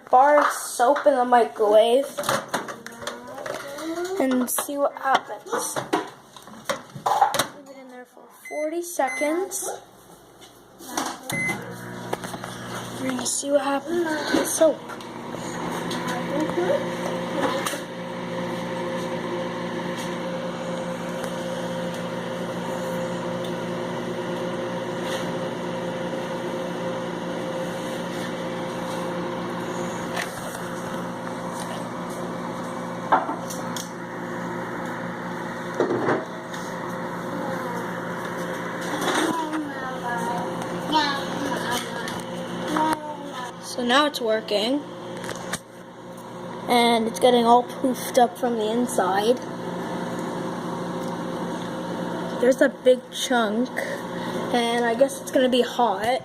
bar of soap in the microwave and see what happens. Leave it in there for 40 seconds. We're gonna see what happens with the soap. So now it's working, and it's getting all poofed up from the inside. There's a big chunk, and I guess it's gonna be hot.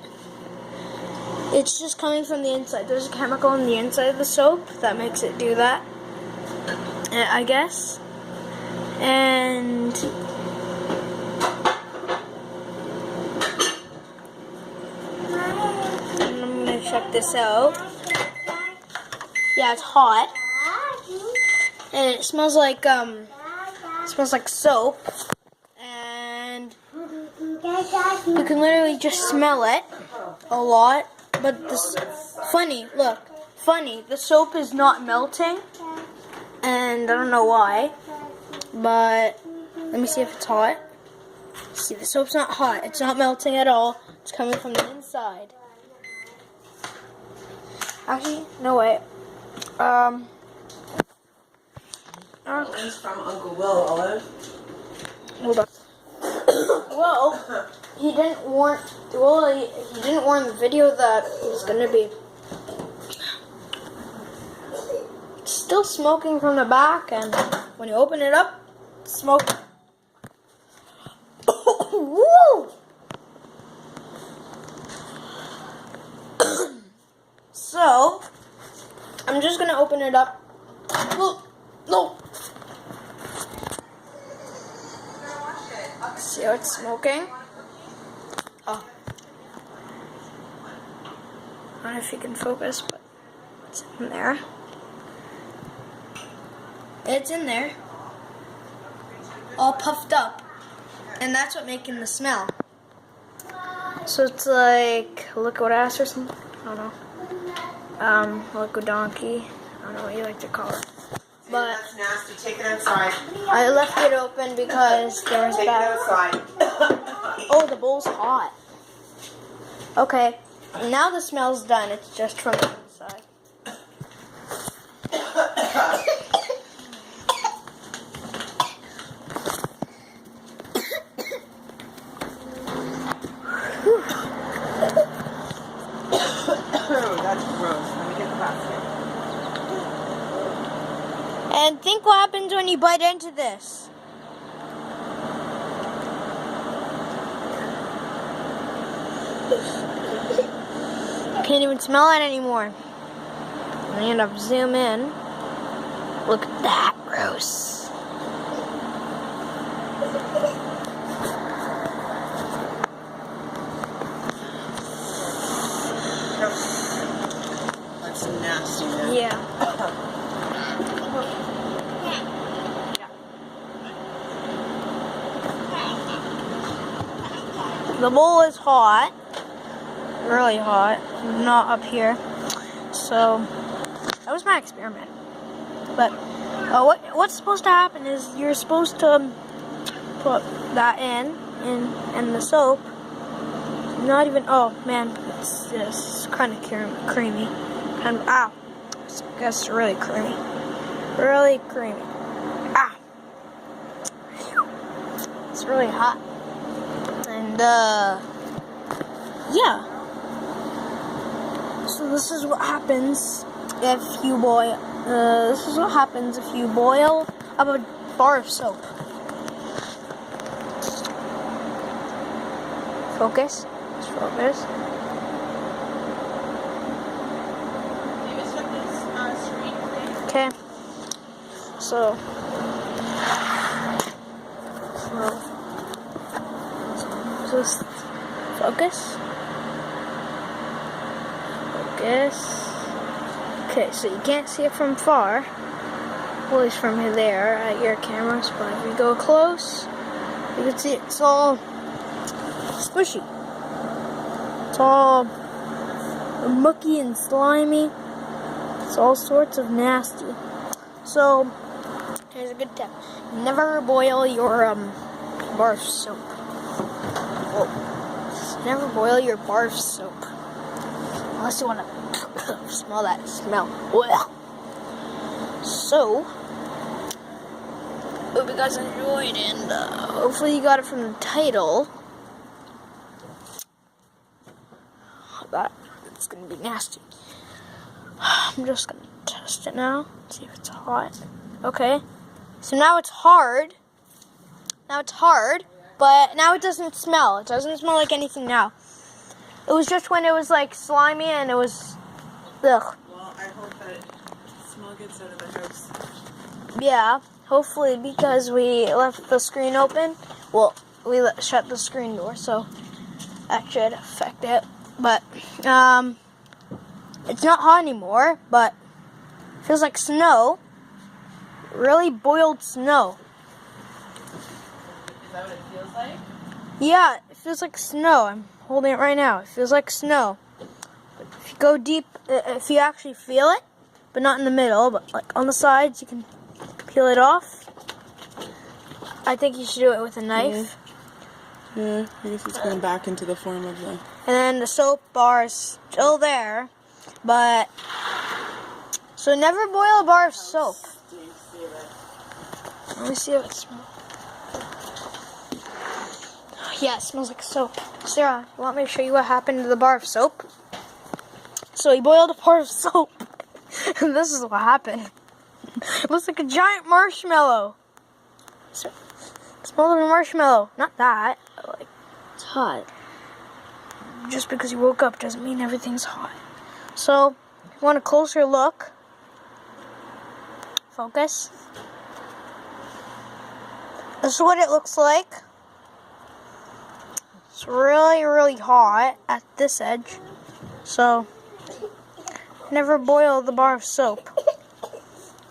It's just coming from the inside. There's a chemical in the inside of the soap that makes it do that, I guess. And check this out. Yeah, it's hot, and it smells like soap, and you can literally just smell it a lot. But this funny, the soap is not melting, and I don't know why. But let me see if it's hot. See, the soap's not hot. It's not melting at all. It's coming from the inside. Actually, no way. It's from Uncle Will, Olive. Hold on. Well, he didn't warn. Well, he didn't warn the video that it was gonna be still smoking from the back, and when you open it up, smoke. Woo! So, I'm just gonna open it up. No. See how it's smoking? Oh. I don't know if you can focus, but it's in there. It's in there. All puffed up. And that's what making the smell. So it's like liquid ass or something. I don't know. Liquid donkey. I don't know what you like to call it. But that's nasty. Take it outside. I left it open because there was Take it outside. Oh, the bowl's hot. Okay. Now the smell's done. It's just from the inside. That's gross. Let me get the basket. And think what happens when you bite into this. Can't even smell it anymore. I end up zoom in. Look at that, gross. That's nasty, man. Yeah. The bowl is hot, really hot, not up here. So that was my experiment. But what's supposed to happen is you're supposed to put that in the soap. Not even. Oh man, it's kind of creamy. And I guess really creamy. Really creamy. It's really hot. And yeah. So this is what happens if you boil. This is what happens if you boil up a bar of soap. Focus. Just focus. Okay. So just focus. Focus. Okay, so you can't see it from far. Well, at least from there at your cameras, but if you go close, you can see it's all squishy. It's all mucky and slimy. It's all sorts of nasty. So, here's a good tip. Never boil your bar of soap. Whoa. Never boil your bar of soap. Unless you want to smell that smell. Well. So, hope you guys enjoyed, and hopefully you got it from the title. That it's gonna be nasty. I'm just gonna test it now, see if it's hot. Okay, so now it's hard. Now it's hard, but now it doesn't smell. It doesn't smell like anything now. It was just when it was like slimy and it was, ugh. Well, I hope that smell gets out of the house. Yeah, hopefully, because we left the screen open. Well, we shut the screen door, so that should affect it. But it's not hot anymore, but it feels like snow. Really boiled snow. Is that what it feels like? Yeah, it feels like snow. I'm holding it right now. It feels like snow. But if you go deep, if you actually feel it, but not in the middle, but like on the sides, you can peel it off. I think you should do it with a knife. Yeah, I guess it's going back into the form of the... And then the soap bar is still there, but... So never boil a bar of soap. Let me see if it smells. Yeah, it smells like soap. Sarah, you want me to show you what happened to the bar of soap? So he boiled a bar of soap. And this is what happened. It looks like a giant marshmallow. So, smell of a marshmallow. Not that. Like, it's hot. Just because you woke up doesn't mean everything's hot. So, if you want a closer look, focus. This is what it looks like. It's really, really hot at this edge. So, never boil the bar of soap.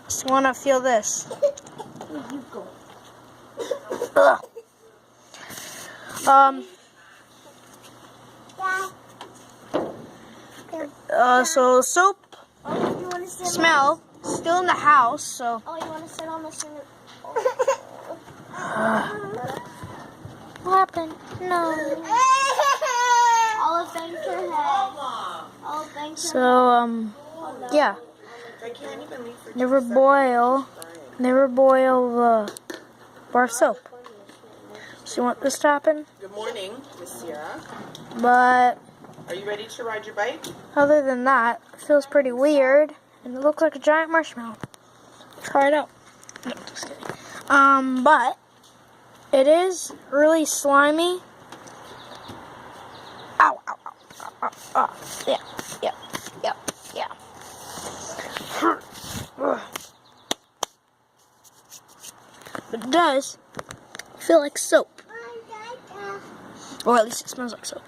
Just want to feel this. Ugh. So soap smell still in the house. So. Oh, you want to sit on the sink? What happened? No. Olive, thanks for her head. Olive, thanks for So yeah. I can't even leave for Never boil the bar of soap. So you want this to happen? Good morning, Miss Sierra. But Are you ready to ride your bike? other than that, it feels pretty weird, and it looks like a giant marshmallow. Try it out. No, just kidding. But it is really slimy. Ow, ow, ow, ow, ow, ow. Yeah, yeah, yeah, yeah. But it does feel like soap. Or at least it smells like soap.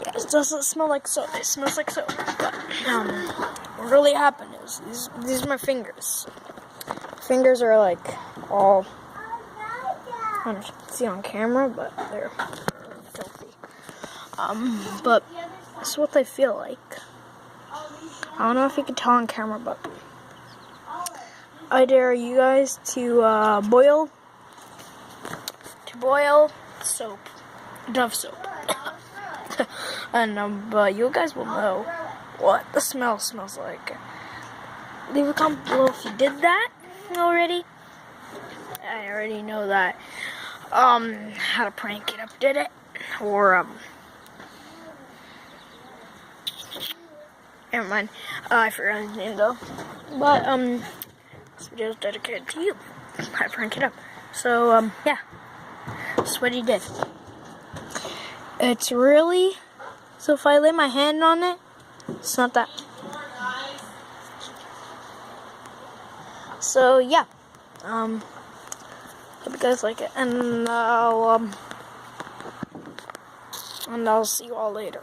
Yeah, it doesn't smell like soap. It smells like soap. But what really happened is these are my fingers. Fingers are like all, I don't know if you can see on camera, but they're filthy. But that's what they feel like. I don't know if you can tell on camera, but I dare you guys to boil soap, Dove soap. And but you guys will know what the smell smells like. Leave a comment below if you did that already. I already know that. How to prank it up did it, or never mind. I forgot his name though. But this video is dedicated to you. How to prank it up. So yeah, that's what he did. It's really, so if I lay my hand on it, it's not that. So yeah, hope you guys like it, and I'll see you all later.